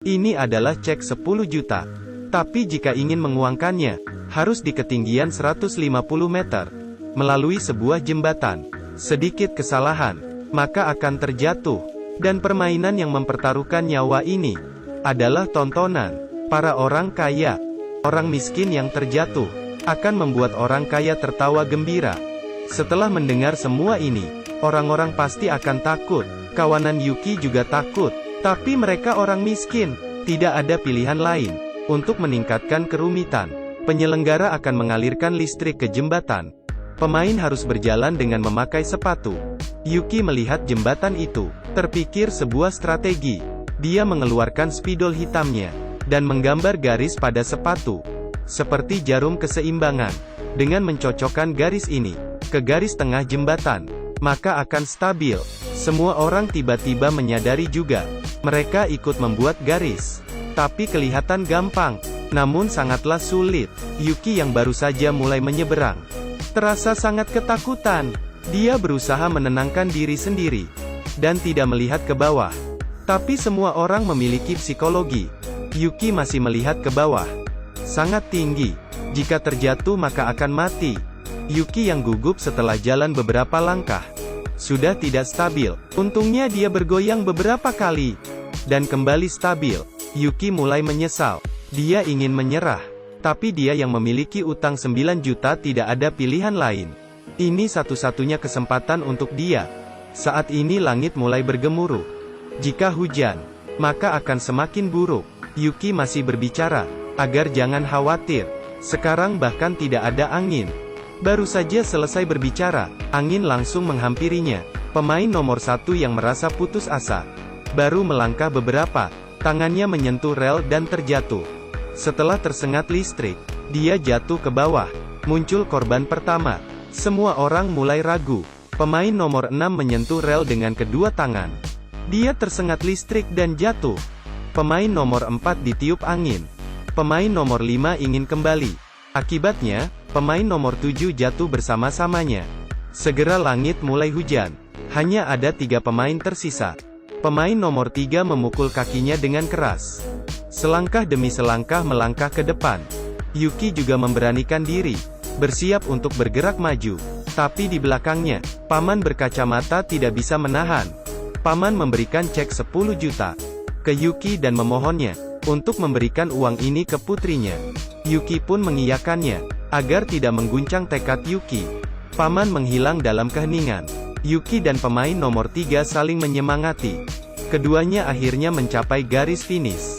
Ini adalah cek 10 juta. Tapi jika ingin menguangkannya, harus di ketinggian 150 meter, melalui sebuah jembatan. Sedikit kesalahan, maka akan terjatuh. Dan permainan yang mempertaruhkan nyawa ini, adalah tontonan. Para orang kaya, orang miskin yang terjatuh, akan membuat orang kaya tertawa gembira. Setelah mendengar semua ini, orang-orang pasti akan takut. Kawanan Yuki juga takut. Tapi mereka orang miskin, tidak ada pilihan lain. Untuk meningkatkan kerumitan, penyelenggara akan mengalirkan listrik ke jembatan. Pemain harus berjalan dengan memakai sepatu. Yuki melihat jembatan itu, terpikir sebuah strategi. Dia mengeluarkan spidol hitamnya, dan menggambar garis pada sepatu. Seperti jarum keseimbangan. Dengan mencocokkan garis ini ke garis tengah jembatan, maka akan stabil. Semua orang tiba-tiba menyadari juga. Mereka ikut membuat garis. Tapi kelihatan gampang, namun sangatlah sulit. Yuki yang baru saja mulai menyeberang, terasa sangat ketakutan. Dia berusaha menenangkan diri sendiri, dan tidak melihat ke bawah. Tapi semua orang memiliki psikologi. Yuki masih melihat ke bawah. Sangat tinggi. Jika terjatuh maka akan mati. Yuki yang gugup setelah jalan beberapa langkah. Sudah tidak stabil. Untungnya dia bergoyang beberapa kali. Dan kembali stabil. Yuki mulai menyesal. Dia ingin menyerah. Tapi dia yang memiliki utang 9 juta tidak ada pilihan lain. Ini satu-satunya kesempatan untuk dia. Saat ini langit mulai bergemuruh. Jika hujan, maka akan semakin buruk. Yuki masih berbicara, agar jangan khawatir. Sekarang bahkan tidak ada angin. Baru saja selesai berbicara, angin langsung menghampirinya. Pemain nomor 1 yang merasa putus asa, baru melangkah beberapa, tangannya menyentuh rel dan terjatuh. Setelah tersengat listrik, dia jatuh ke bawah. Muncul korban pertama. Semua orang mulai ragu. Pemain nomor 6 menyentuh rel dengan kedua tangan. Dia tersengat listrik dan jatuh. Pemain nomor 4 ditiup angin. Pemain nomor 5 ingin kembali. Akibatnya, pemain nomor 7 jatuh bersama-samanya. Segera langit mulai hujan. Hanya ada 3 pemain tersisa. Pemain nomor 3 memukul kakinya dengan keras. Selangkah demi selangkah melangkah ke depan. Yuki juga memberanikan diri, bersiap untuk bergerak maju. Tapi di belakangnya, paman berkacamata tidak bisa menahan. Paman memberikan cek 10 juta ke Yuki dan memohonnya untuk memberikan uang ini ke putrinya. Yuki pun mengiyakannya, agar tidak mengguncang tekad Yuki. Paman menghilang dalam keheningan. Yuki dan pemain nomor 3 saling menyemangati. Keduanya akhirnya mencapai garis finish.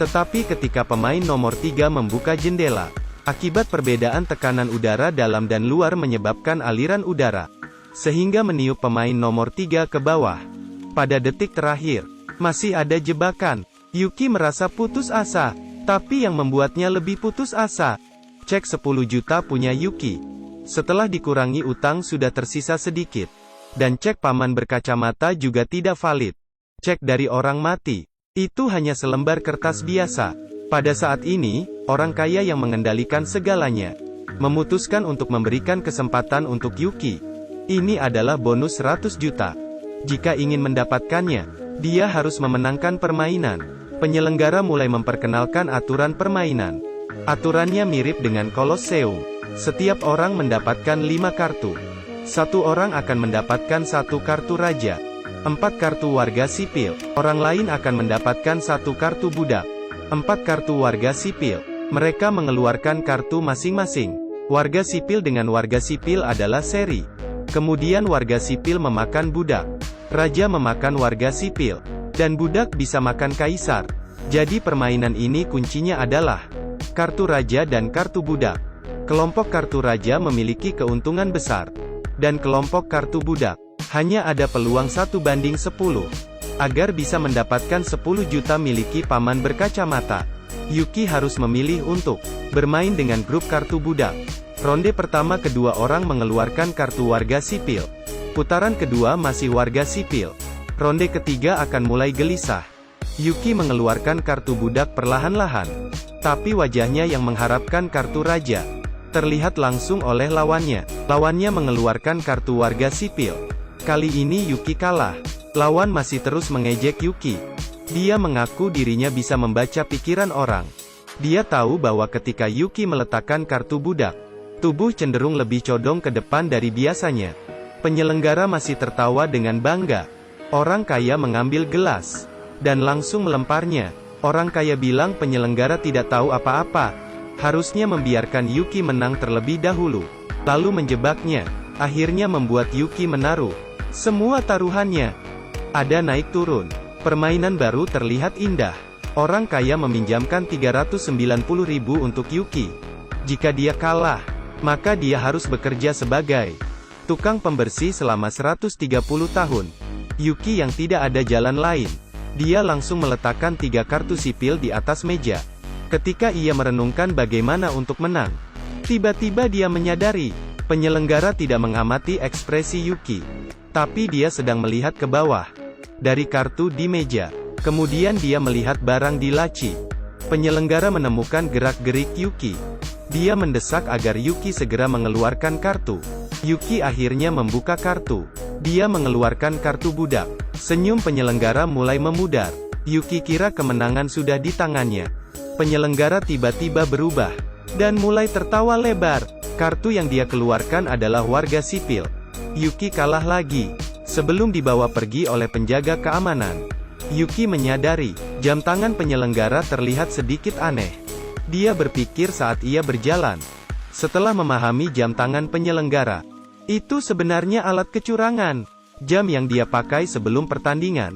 Tetapi ketika pemain nomor 3 membuka jendela, akibat perbedaan tekanan udara dalam dan luar menyebabkan aliran udara, sehingga meniup pemain nomor 3 ke bawah. Pada detik terakhir, masih ada jebakan. Yuki merasa putus asa, tapi yang membuatnya lebih putus asa, cek 10 juta punya Yuki. Setelah dikurangi utang sudah tersisa sedikit. Dan cek paman berkacamata juga tidak valid. Cek dari orang mati, itu hanya selembar kertas biasa. Pada saat ini, orang kaya yang mengendalikan segalanya, memutuskan untuk memberikan kesempatan untuk Yuki. Ini adalah bonus 100 juta. Jika ingin mendapatkannya, dia harus memenangkan permainan. Penyelenggara mulai memperkenalkan aturan permainan. Aturannya mirip dengan Colosseum. Setiap orang mendapatkan 5 kartu. 1 orang akan mendapatkan 1 kartu raja. 4 kartu warga sipil. Orang lain akan mendapatkan 1 kartu budak. 4 kartu warga sipil. Mereka mengeluarkan kartu masing-masing. Warga sipil dengan warga sipil adalah seri. Kemudian warga sipil memakan budak. Raja memakan warga sipil. Dan budak bisa makan kaisar. Jadi permainan ini kuncinya adalah kartu raja dan kartu budak. Kelompok kartu raja memiliki keuntungan besar. Dan kelompok kartu budak hanya ada peluang 1:10. Agar bisa mendapatkan 10 juta miliki paman berkacamata, Yuki harus memilih untuk bermain dengan grup kartu budak. Ronde pertama kedua orang mengeluarkan kartu warga sipil. Putaran kedua masih warga sipil. Ronde ketiga akan mulai gelisah. Yuki mengeluarkan kartu budak perlahan-lahan. Tapi wajahnya yang mengharapkan kartu raja terlihat langsung oleh lawannya. Lawannya mengeluarkan kartu warga sipil. Kali ini Yuki kalah. Lawan masih terus mengejek Yuki. Dia mengaku dirinya bisa membaca pikiran orang. Dia tahu bahwa ketika Yuki meletakkan kartu budak, tubuh cenderung lebih condong ke depan dari biasanya. Penyelenggara masih tertawa dengan bangga. Orang kaya mengambil gelas dan langsung melemparnya. Orang kaya bilang penyelenggara tidak tahu apa-apa. Harusnya membiarkan Yuki menang terlebih dahulu, lalu menjebaknya. Akhirnya membuat Yuki menaruh semua taruhannya. Ada naik turun. Permainan baru terlihat indah. Orang kaya meminjamkan 390.000 untuk Yuki. Jika dia kalah, maka dia harus bekerja sebagai tukang pembersih selama 130 tahun. Yuki yang tidak ada jalan lain. Dia langsung meletakkan 3 kartu sipil di atas meja. Ketika ia merenungkan bagaimana untuk menang, tiba-tiba dia menyadari, penyelenggara tidak mengamati ekspresi Yuki. Tapi dia sedang melihat ke bawah. Dari kartu di meja. Kemudian dia melihat barang di laci. Penyelenggara menemukan gerak-gerik Yuki. Dia mendesak agar Yuki segera mengeluarkan kartu. Yuki akhirnya membuka kartu. Dia mengeluarkan kartu budak. Senyum penyelenggara mulai memudar. Yuki kira kemenangan sudah di tangannya. Penyelenggara tiba-tiba berubah dan mulai tertawa lebar. Kartu yang dia keluarkan adalah warga sipil. Yuki kalah lagi. Sebelum dibawa pergi oleh penjaga keamanan, Yuki menyadari, jam tangan penyelenggara terlihat sedikit aneh. Dia berpikir saat ia berjalan. Setelah memahami jam tangan penyelenggara, itu sebenarnya alat kecurangan. Jam yang dia pakai sebelum pertandingan.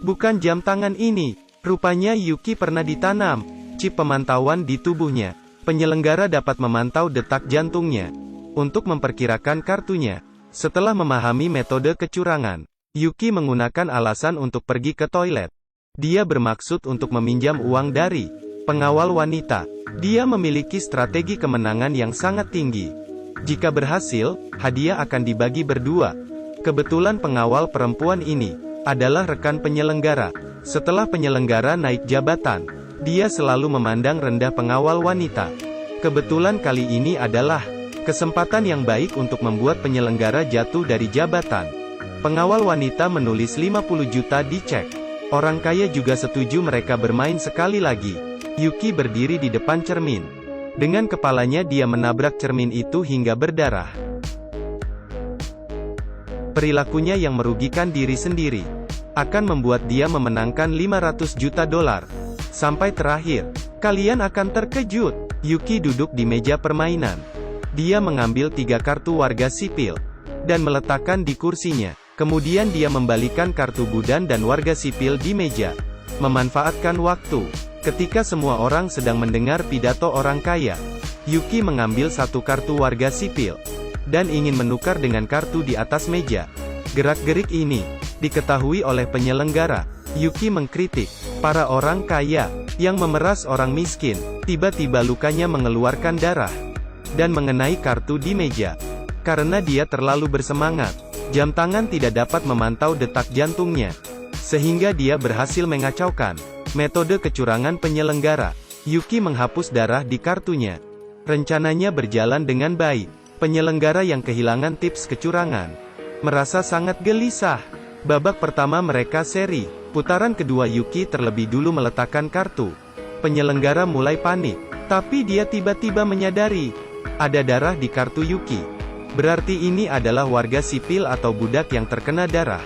Bukan jam tangan ini. Rupanya Yuki pernah ditanam chip pemantauan di tubuhnya. Penyelenggara dapat memantau detak jantungnya untuk memperkirakan kartunya. Setelah memahami metode kecurangan, Yuki menggunakan alasan untuk pergi ke toilet. Dia bermaksud untuk meminjam uang dari pengawal wanita. Dia memiliki strategi kemenangan yang sangat tinggi. Jika berhasil, hadiah akan dibagi berdua. Kebetulan pengawal perempuan ini adalah rekan penyelenggara. Setelah penyelenggara naik jabatan, dia selalu memandang rendah pengawal wanita. Kebetulan kali ini adalah kesempatan yang baik untuk membuat penyelenggara jatuh dari jabatan. Pengawal wanita menulis 50 juta di cek. Orang kaya juga setuju mereka bermain sekali lagi. Yuki berdiri di depan cermin. Dengan kepalanya dia menabrak cermin itu hingga berdarah. Perilakunya yang merugikan diri sendiri akan membuat dia memenangkan 500 juta dolar. Sampai terakhir, kalian akan terkejut. Yuki duduk di meja permainan. Dia mengambil 3 kartu warga sipil dan meletakkan di kursinya. Kemudian dia membalikan kartu budan dan warga sipil di meja. Memanfaatkan waktu ketika semua orang sedang mendengar pidato orang kaya, Yuki mengambil 1 kartu warga sipil dan ingin menukar dengan kartu di atas meja. Gerak-gerik ini diketahui oleh penyelenggara. Yuki mengkritik para orang kaya yang memeras orang miskin. Tiba-tiba lukanya mengeluarkan darah dan mengenai kartu di meja. Karena dia terlalu bersemangat, jam tangan tidak dapat memantau detak jantungnya, sehingga dia berhasil mengacaukan metode kecurangan penyelenggara. Yuki menghapus darah di kartunya. Rencananya berjalan dengan baik. Penyelenggara yang kehilangan tips kecurangan merasa sangat gelisah. Babak pertama mereka seri. Putaran kedua Yuki terlebih dulu meletakkan kartu. Penyelenggara mulai panik, tapi dia tiba-tiba menyadari ada darah di kartu Yuki. Berarti ini adalah warga sipil atau budak yang terkena darah.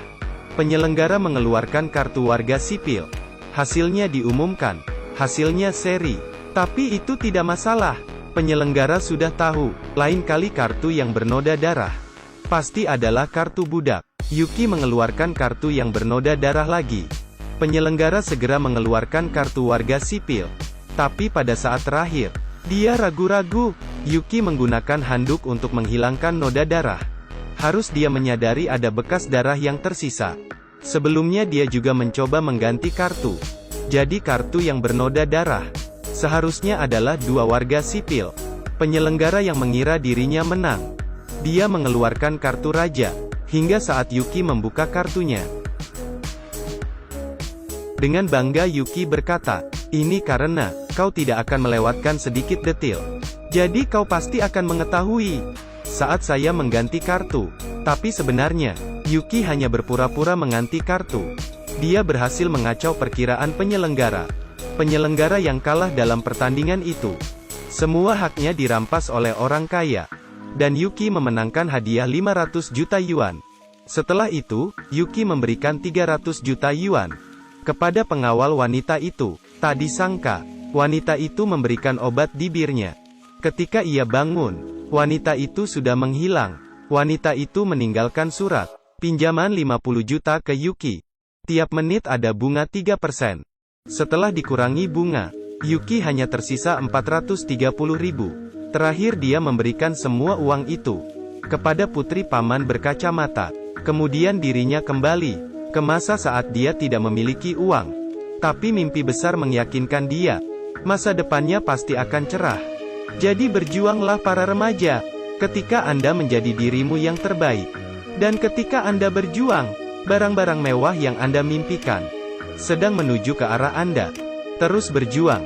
Penyelenggara mengeluarkan kartu warga sipil. Hasilnya diumumkan. Hasilnya seri. Tapi itu tidak masalah. Penyelenggara sudah tahu, lain kali kartu yang bernoda darah pasti adalah kartu budak. Yuki mengeluarkan kartu yang bernoda darah lagi. Penyelenggara segera mengeluarkan kartu warga sipil. Tapi pada saat terakhir, dia ragu-ragu. Yuki menggunakan handuk untuk menghilangkan noda darah. Harus dia menyadari ada bekas darah yang tersisa. Sebelumnya dia juga mencoba mengganti kartu. Jadi kartu yang bernoda darah seharusnya adalah 2 warga sipil. Penyelenggara yang mengira dirinya menang. Dia mengeluarkan kartu raja. Hingga saat Yuki membuka kartunya. Dengan bangga Yuki berkata, ini karena kau tidak akan melewatkan sedikit detil. Jadi kau pasti akan mengetahui saat saya mengganti kartu. Tapi sebenarnya, Yuki hanya berpura-pura mengganti kartu. Dia berhasil mengacau perkiraan penyelenggara. Penyelenggara yang kalah dalam pertandingan itu. Semua haknya dirampas oleh orang kaya. Dan Yuki memenangkan hadiah 500 juta yuan. Setelah itu, Yuki memberikan 300 juta yuan kepada pengawal wanita itu. Tak disangka, wanita itu memberikan obat di birnya. Ketika ia bangun, wanita itu sudah menghilang. Wanita itu meninggalkan surat pinjaman 50 juta ke Yuki. Tiap menit ada bunga 3%. Setelah dikurangi bunga, Yuki hanya tersisa 430 ribu. Terakhir dia memberikan semua uang itu kepada putri paman berkacamata. Kemudian dirinya kembali ke masa saat dia tidak memiliki uang. Tapi mimpi besar meyakinkan dia, masa depannya pasti akan cerah. Jadi berjuanglah para remaja, ketika Anda menjadi dirimu yang terbaik. Dan ketika Anda berjuang, barang-barang mewah yang Anda mimpikan sedang menuju ke arah Anda. Terus berjuang.